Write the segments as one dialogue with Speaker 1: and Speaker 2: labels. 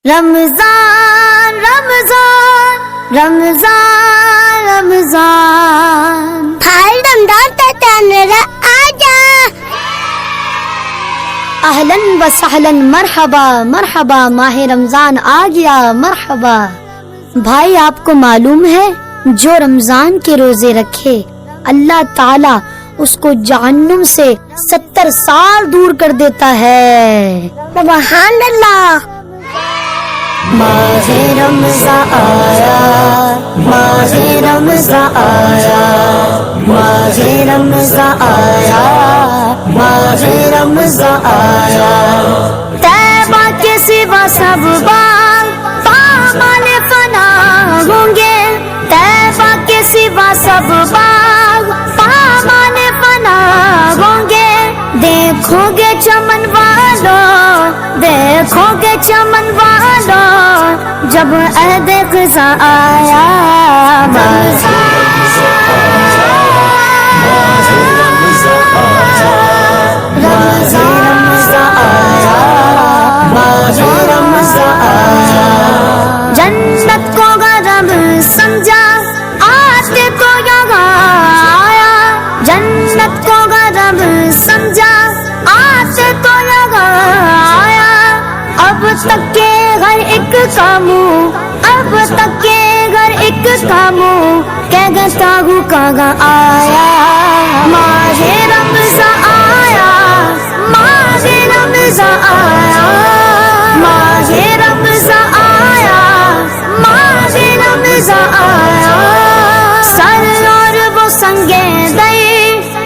Speaker 1: رمضان رمضان رمضان رمضان
Speaker 2: بھائی رمضان تا میرا آجا
Speaker 1: اہلاً و سہلاً مرحبا مرحبا ماہ رمضان آ گیا مرحبا۔ بھائی آپ کو معلوم ہے جو رمضان کے روزے رکھے اللہ تعالی اس کو جہنم سے 70 سال دور کر دیتا ہے۔
Speaker 2: سبحان اللہ۔
Speaker 1: ماہ رمضان آیا ماہ رمضان آیا ماہ رمضان آیا ماہ رمضان آیا۔ طیبہ کے سوا سب باغ پامال فنا ہوں گے، طیبہ کے سوا سب باغ پامال فنا ہوں گے۔ دیکھو گے چمن والوں دیکھو گے چمن والوں جب عہد خزاں آیا۔ جنت کو غرب سمجھا آتے تو یہاں آیا، جنت کو غرب سمجھا آتے تو یہاں آیا۔ اب تک کے ہر ایک کاموں اب تک کے ہر ایک کاموں کہتا ہوں کہاں آیا۔ ماہ رمضان آیا ماہ رمضان آیا ماہ رمضان آیا ماہ رمضان آیا۔ سر اور وہ سنگے دئی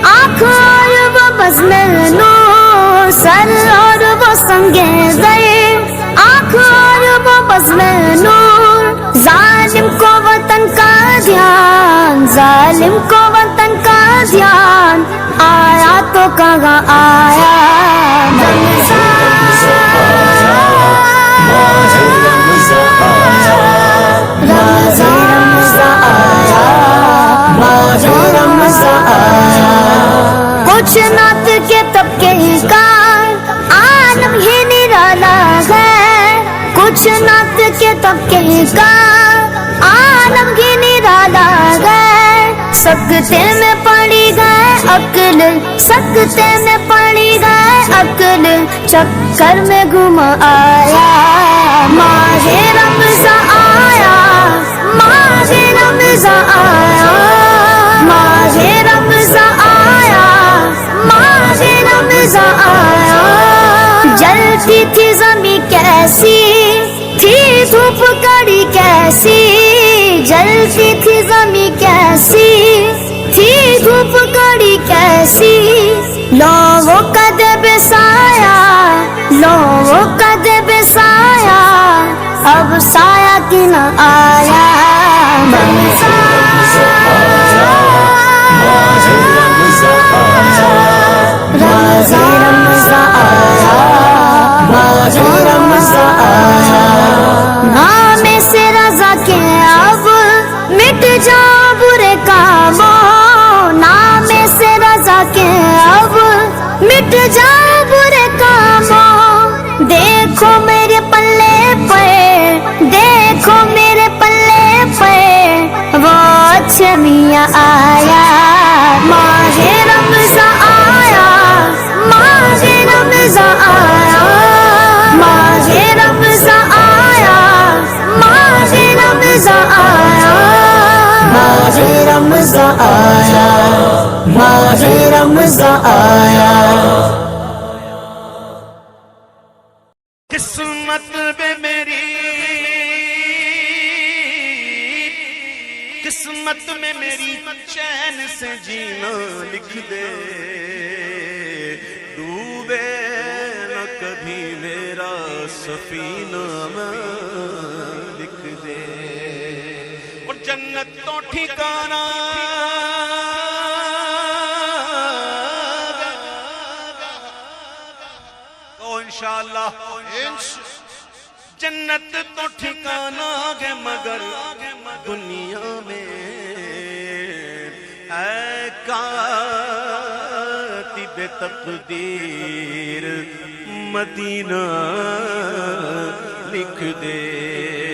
Speaker 1: آنکھ اور وہ بزم نور، سر اور وہ سنگے دئی آنکھ اور وہ بزم نور۔ ظالم کو وطن کا دھیان ظالم کو وطن کا دھیان آیا تو کہاں آیا۔ کچھ نعت کے طبقے کا عالم ہی نرالا ہے، کچھ نعت کے طبقے کا عالم ہی نرالا ہے۔ سکتے میں پڑی گئے عقل سکتے میں پڑی گئے عقل چکر میں گھما آیا۔ ماہ رمضان آیا ماہ رمضان آیا ماہ رمضان آیا ماہ رمضان آیا۔ جلتی تھی زمین کیسی تھی دھوپ کڑی کیسی، جلتی تھی زمین کیسی تھی دھوپ کڑی کیسی۔ لوگوں کا دے بسایا لوگوں کا دے بسایا اب سایہ کی نہ آیا۔ نام سے رضا کے اب مٹ جاؤ برے کاموں، نام سے رضا کے اب مٹ جاؤ برے کاموں۔ دیکھو میرے پلے پہ دیکھو میرے پلے پہ وہ اچھا میاں آیا۔ ماہ رمضان آیا ماہ رمضان آیا ماہ رمضان آیا ماہ رمضان آیا ماہ رمضان آیا ماہ رمضان آیا۔
Speaker 3: قسمت میں میری قسمت میں میری چین سے جینا لکھ دے، ڈوبے نہ کبھی میرا سفینہ میں لکھ دے۔ اور جنت تو ٹھکانا تو انشاءاللہ جنت تو ٹھکانا ہے مگر دنیا میں اے کاتب تقدیر مدینہ لکھ دے